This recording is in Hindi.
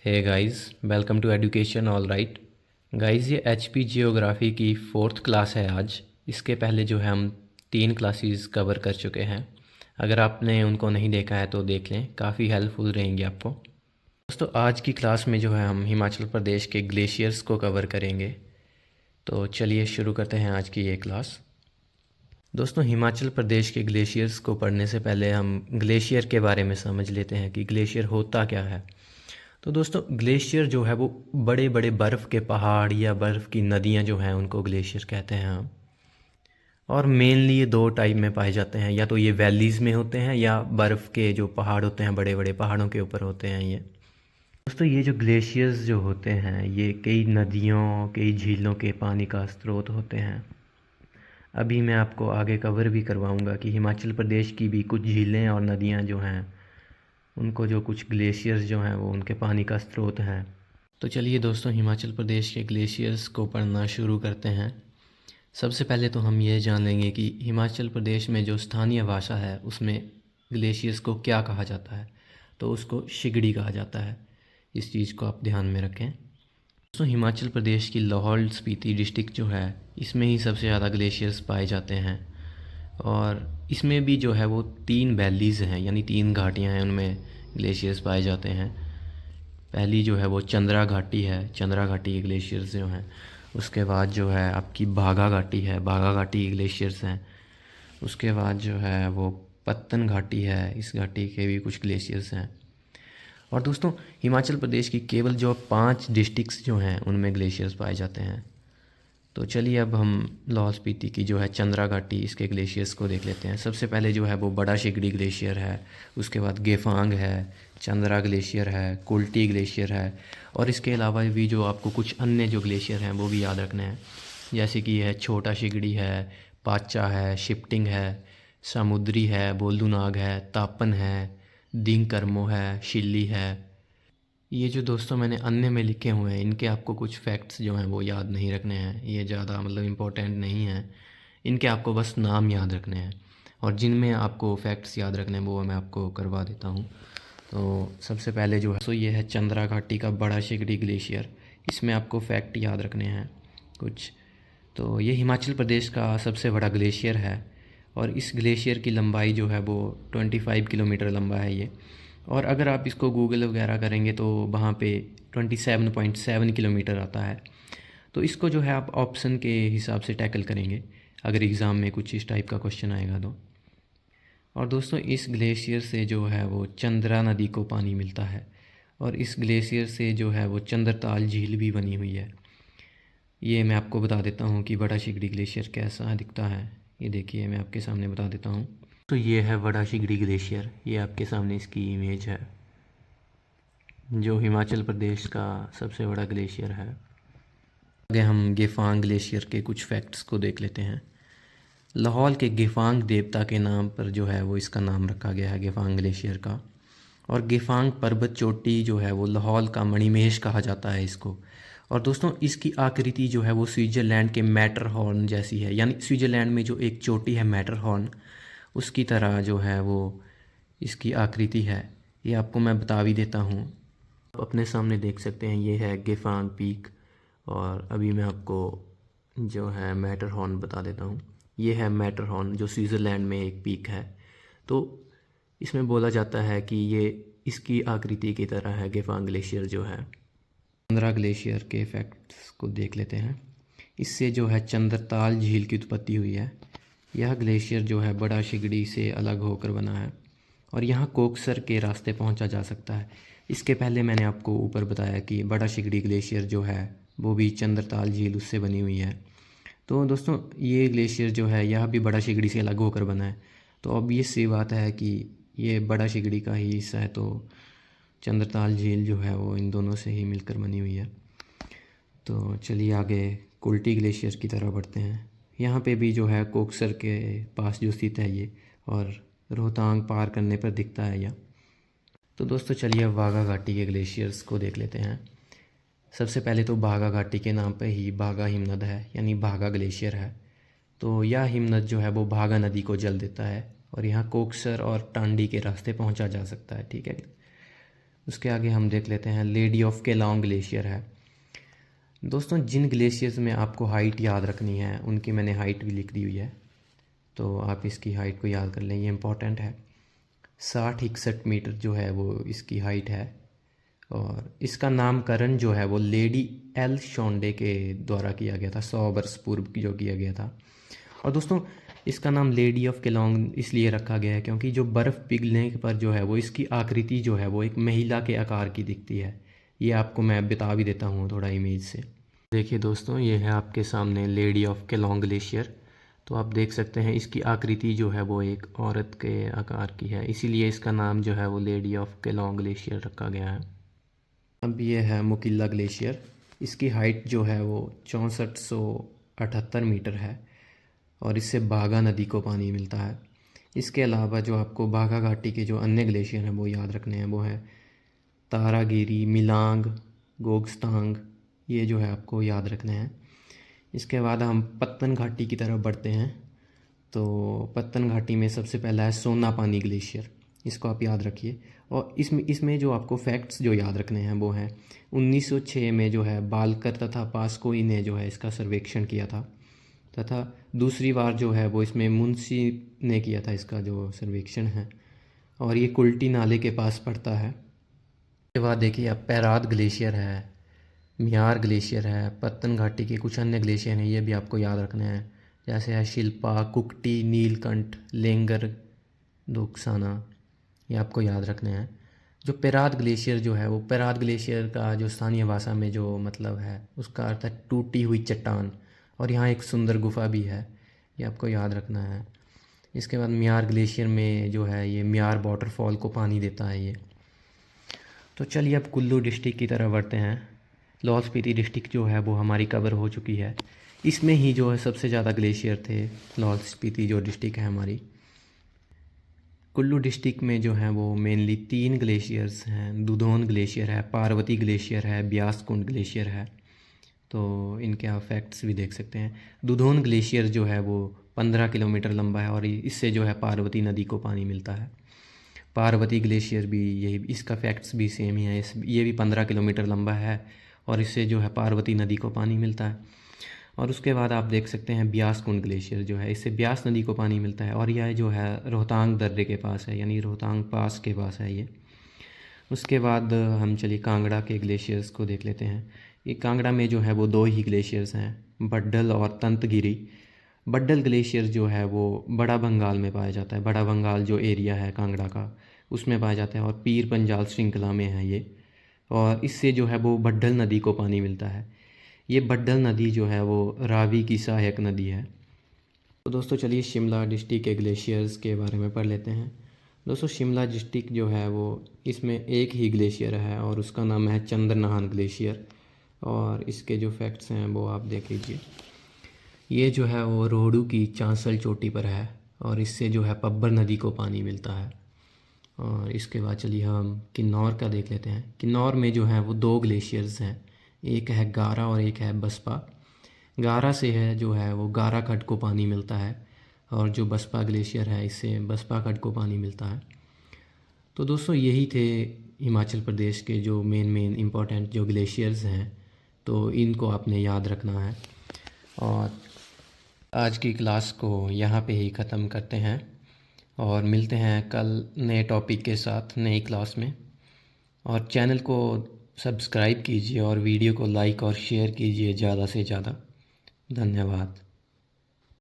Hey guys, welcome to education all right. Guys, ये एचपी जियोग्राफी की फोर्थ क्लास है आज। इसके पहले जो है हम 3 क्लासेस कवर कर चुके हैं। अगर आपने उनको नहीं देखा है तो देख लें, काफ़ी हेल्पफुल रहेंगी आपको। दोस्तों, आज की क्लास में जो है हम हिमाचल प्रदेश के ग्लेशियर्स को कवर करेंगे। तो चलिए शुरू करते हैं आज की ये क्लास। दोस्तों, हिमाचल प्रदेश के ग्लेशियर्स को पढ़ने से पहले हम ग्लेशियर के बारे में समझ लेते हैं कि ग्लेशियर होता क्या है। तो दोस्तों, ग्लेशियर जो है वो बड़े बड़े बर्फ़ के पहाड़ या बर्फ़ की नदियाँ जो हैं उनको ग्लेशियर कहते हैं हम। और मेनली ये 2 टाइप में पाए जाते हैं, या तो ये वैलीज़ में होते हैं या बर्फ़ के जो पहाड़ होते हैं बड़े बड़े पहाड़ों के ऊपर होते हैं ये। दोस्तों, ये जो ग्लेशियर्स जो होते हैं ये कई नदियों कई झीलों के पानी का स्रोत होते हैं। अभी मैं आपको आगे कवर भी करवाऊंगा कि हिमाचल प्रदेश की भी कुछ झीलें और नदियाँ जो हैं उनको जो कुछ ग्लेशियर्स जो हैं वो उनके पानी का स्रोत हैं। तो चलिए दोस्तों, हिमाचल प्रदेश के ग्लेशियर्स को पढ़ना शुरू करते हैं। सबसे पहले तो हम ये जान लेंगे कि हिमाचल प्रदेश में जो स्थानीय भाषा है उसमें ग्लेशियर्स को क्या कहा जाता है। तो उसको शिगड़ी कहा जाता है। इस चीज़ को आप ध्यान में रखें। दोस्तों, हिमाचल प्रदेश की लाहौल स्पीति डिस्ट्रिक्ट जो है इसमें ही सबसे ज़्यादा ग्लेशियर्स पाए जाते हैं। और इसमें भी जो है वो 3 वैलीज़ हैं, यानी 3 घाटियाँ हैं, उनमें ग्लेशियर्स पाए जाते हैं। पहली जो है वो चंद्रा घाटी है, चंद्रा घाटी के ग्लेशियर्स जो हैं। उसके बाद जो है आपकी बाघा घाटी है, बाघा घाटी के ग्लेशियर्स हैं। उसके बाद जो है वो पत्तन घाटी है, इस घाटी के भी कुछ ग्लेशियर्स हैं। और दोस्तों, हिमाचल प्रदेश की केवल जो 5 डिस्ट्रिक्ट्स जो हैं उनमें ग्लेशियर्स पाए जाते हैं। तो चलिए अब हम लाहौल स्पीति की जो है चंद्रा घाटी इसके ग्लेशियर्स को देख लेते हैं। सबसे पहले जो है वो बड़ा शिगड़ी ग्लेशियर है। उसके बाद गेफांग है, चंद्रा ग्लेशियर है, कुल्टी ग्लेशियर है। और इसके अलावा भी जो आपको कुछ अन्य जो ग्लेशियर हैं वो भी याद रखने हैं। जैसे कि है छोटा शिगड़ी है, पाचा है, शिफ्टिंग है, समुद्री है, बोल्दुनाग है, तापन है, दिंग कर्मो है, शिल्ली है। ये जो दोस्तों मैंने अन्य में लिखे हुए हैं इनके आपको कुछ फैक्ट्स जो हैं वो याद नहीं रखने हैं। ये ज़्यादा मतलब इम्पोर्टेंट नहीं हैं। इनके आपको बस नाम याद रखने हैं। और जिनमें आपको फैक्ट्स याद रखने हैं वो मैं आपको करवा देता हूँ। तो सबसे पहले जो है सो ये है चंद्रा घाटी का बड़ा शिगड़ी ग्लेशियर। इसमें आपको फैक्ट याद रखने हैं कुछ। तो ये हिमाचल प्रदेश का सबसे बड़ा ग्लेशियर है। और इस ग्लेशियर की लंबाई जो है वो 25 किलोमीटर लंबा है ये। और अगर आप इसको गूगल वगैरह करेंगे तो वहाँ पे 27.7 किलोमीटर आता है। तो इसको जो है आप ऑप्शन के हिसाब से टैकल करेंगे अगर एग्ज़ाम में कुछ इस टाइप का क्वेश्चन आएगा तो। और दोस्तों, इस ग्लेशियर से जो है वो चंद्रा नदी को पानी मिलता है। और इस ग्लेशियर से जो है वो चंद्रताल झील भी बनी हुई है। ये मैं आपको बता देता हूँ कि बड़ा शिगड़ी ग्लेशियर कैसा दिखता है। ये देखिए, मैं आपके सामने बता देता हूँ। तो ये है बड़ा शिगड़ी ग्लेशियर, ये आपके सामने इसकी इमेज है, जो हिमाचल प्रदेश का सबसे बड़ा ग्लेशियर है। आगे हम गेफांग ग्लेशियर के कुछ फैक्ट्स को देख लेते हैं। लाहौल के गेफांग देवता के नाम पर जो है वो इसका नाम रखा गया है, गेफांग ग्लेशियर का। और गेफांग पर्वत चोटी जो है वो लाहौल का मणिमहेश कहा जाता है इसको। और दोस्तों, इसकी आकृति जो है वो स्विट्ज़रलैंड के मैटरहॉर्न जैसी है, यानी स्विट्ज़रलैंड में जो एक चोटी है मैटरहॉर्न, उसकी तरह जो है वो इसकी आकृति है। ये आपको मैं बता भी देता हूँ। आप अपने सामने देख सकते हैं, ये है गेफांग पीक। और अभी मैं आपको जो है मैटरहॉर्न बता देता हूँ। ये है मैटरहॉर्न जो स्विट्ज़रलैंड में एक पीक है। तो इसमें बोला जाता है कि ये इसकी आकृति की तरह है गेफांग ग्लेशियर जो है। चंद्रा ग्लेशियर के फैक्ट्स को देख लेते हैं। इससे जो है चंद्रताल झील की उत्पत्ति हुई है। यह ग्लेशियर जो है बड़ा शिगड़ी से अलग होकर बना है। और यहाँ कोकसर के रास्ते पहुँचा जा सकता है। इसके पहले मैंने आपको ऊपर बताया कि बड़ा शिगड़ी ग्लेशियर जो है वो भी चंद्रताल झील उससे बनी हुई है। तो दोस्तों, ये ग्लेशियर जो है यह भी बड़ा शिगड़ी से अलग होकर बना है। तो अब ये सी बात है कि ये बड़ा शिगड़ी का ही हिस्सा है। तो चंद्रताल झील जो है वो इन दोनों से ही मिलकर बनी हुई है। तो चलिए आगे कुल्टी ग्लेशियर की तरफ बढ़ते हैं। यहाँ पे भी जो है कोकसर के पास जो स्थित है ये, और रोहतांग पार करने पर दिखता है यह। तो दोस्तों, चलिए अब बाघा घाटी के ग्लेशियर्स को देख लेते हैं। सबसे पहले तो बाघा घाटी के नाम पर ही बाघा हिमनद है, यानी बाघा ग्लेशियर है। तो यह हिमनद जो है वो बाघा नदी को जल देता है। और यहाँ कोकसर और टांडी के रास्ते पहुँचा जा सकता है, ठीक है। उसके आगे हम देख लेते हैं लेडी ऑफ केलोंग ग्लेशियर है। दोस्तों जिन ग्लेशियर्स में आपको हाइट याद रखनी है उनकी मैंने हाइट भी लिख दी हुई है, तो आप इसकी हाइट को याद कर लें, ये इम्पोर्टेंट है। 60-61 मीटर जो है वो इसकी हाइट है, और इसका नामकरण जो है वो लेडी एल शोंडे के द्वारा किया गया था, 100 वर्ष पूर्व जो किया गया था। और दोस्तों इसका नाम लेडी ऑफ केलोंग इसलिए रखा गया है क्योंकि जो बर्फ़ पिघलने पर जो है वो इसकी आकृति जो है वो एक महिला के आकार की दिखती है। ये आपको मैं बता भी देता हूँ थोड़ा इमेज से। देखिए दोस्तों, ये है आपके सामने लेडी ऑफ केलोंग ग्लेशियर। तो आप देख सकते हैं इसकी आकृति जो है वो एक औरत के आकार की है, इसीलिए इसका नाम जो है वो लेडी ऑफ केलोंग ग्लेशियर रखा गया है। अब ये है मुकिल्ला ग्लेशियर। इसकी हाइट जो है वो 6478 मीटर है, और इससे बागा नदी को पानी मिलता है। इसके अलावा जो आपको बागा घाटी के जो अन्य ग्लेशियर हैं वो याद रखने हैं, वो है तारागिरी, मिलांग, गोगस्तांग, ये जो है आपको याद रखने हैं। इसके बाद हम पत्तन घाटी की तरफ बढ़ते हैं। तो पत्तन घाटी में सबसे पहला है सोनापानी ग्लेशियर, इसको आप याद रखिए। और इसमें जो आपको फैक्ट्स जो याद रखने हैं वो हैं 1906 में जो है बालकर तथा पास्कोई ने जो है इसका सर्वेक्षण किया था, तथा दूसरी बार जो है वो इसमें मुंशी ने किया था इसका जो सर्वेक्षण है, और ये कुल्टी नाले के पास पड़ता है। उसके बाद देखिए आप पैराद ग्लेशियर है, म्यार ग्लेशियर है, पत्तन घाटी के कुछ अन्य ग्लेशियर हैं, ये भी आपको याद रखने हैं, जैसे है शिल्पा, कुक्टी, नीलकंठ, लेंगर, दोक्साना, ये आपको याद रखने हैं। जो पेराद ग्लेशियर जो है वो पेराद ग्लेशियर का जो स्थानीय भाषा में जो मतलब है उसका अर्थ है टूटी हुई चट्टान, और यहाँ एक सुंदर गुफा भी है, ये आपको याद रखना है। इसके बाद म्यार ग्लेशियर में जो है ये म्यार वाटरफॉल को पानी देता है ये। तो चलिए अब कुल्लू डिस्ट्रिक्ट की तरफ बढ़ते हैं। लाहौल स्पीति डिस्ट्रिक्ट जो है वो हमारी कवर हो चुकी है, इसमें ही जो है सबसे ज़्यादा ग्लेशियर थे लाहौल स्पीति जो डिस्ट्रिक्ट है हमारी। कुल्लू डिस्ट्रिक्ट में जो है वो मेनली 3 ग्लेशियर्स हैं, दुधौन ग्लेशियर है, पार्वती ग्लेशियर है, ब्यास कुंड ग्लेशियर है। तो इनके आप फैक्ट्स भी देख सकते हैं। दुधौन ग्लेशियर जो है वो 15 किलोमीटर लंबा है, और इससे जो है पार्वती नदी को पानी मिलता है। पार्वती ग्लेशियर भी यही, इसका फैक्ट्स भी सेम ही है, ये भी 15 किलोमीटर लंबा है, और इससे जो है पार्वती नदी को पानी मिलता है। और उसके बाद आप देख सकते हैं ब्यास कुंड ग्लेशियर जो है, इससे ब्यास नदी को पानी मिलता है, और यह जो है रोहतांग दर्रे के पास है, यानी रोहतांग पास के पास है ये। उसके बाद हम चलिए कांगड़ा के ग्लेशियर्स को देख लेते हैं। ये कांगड़ा में जो है वो 2 ही ग्लेशियर्स हैं, बड्डल और तंतगिरी। बड्डल ग्लेशियर जो है वो बड़ा बंगाल में पाया जाता है, बड़ा बंगाल जो एरिया है कांगड़ा का उसमें पाया जाता है, और पीर पंजाल श्रृंखला में है ये, और इससे जो है वो बड्डल नदी को पानी मिलता है। ये बड्डल नदी जो है वो रावी की सहायक नदी है। तो दोस्तों चलिए शिमला डिस्ट्रिक्ट के ग्लेशियर्स के बारे में पढ़ लेते हैं। दोस्तों शिमला डिस्ट्रिक्ट जो है वो इसमें एक ही ग्लेशियर है, और उसका नाम है चंद्रनाहन ग्लेशियर, और इसके जो फैक्ट्स हैं वो आप देख लीजिए। ये जो है वो रोहडू की चांसल चोटी पर है, और इससे जो है पब्बर नदी को पानी मिलता है। और इसके बाद चलिए हम किन्नौर का देख लेते हैं। किन्नौर में जो है वो 2 ग्लेशियर्स हैं, एक है गारा और एक है बसपा। गारा से है जो है वो गारा खड्ड को पानी मिलता है, और जो बसपा ग्लेशियर है इससे बसपा खड्ड को पानी मिलता है। तो दोस्तों यही थे हिमाचल प्रदेश के जो मेन इम्पोर्टेंट जो ग्लेशियर्स हैं, तो इनको आपने याद रखना है। और आज की क्लास को यहाँ पे ही ख़त्म करते हैं, और मिलते हैं कल नए टॉपिक के साथ नई क्लास में। और चैनल को सब्सक्राइब कीजिए, और वीडियो को लाइक और शेयर कीजिए ज़्यादा से ज़्यादा। धन्यवाद।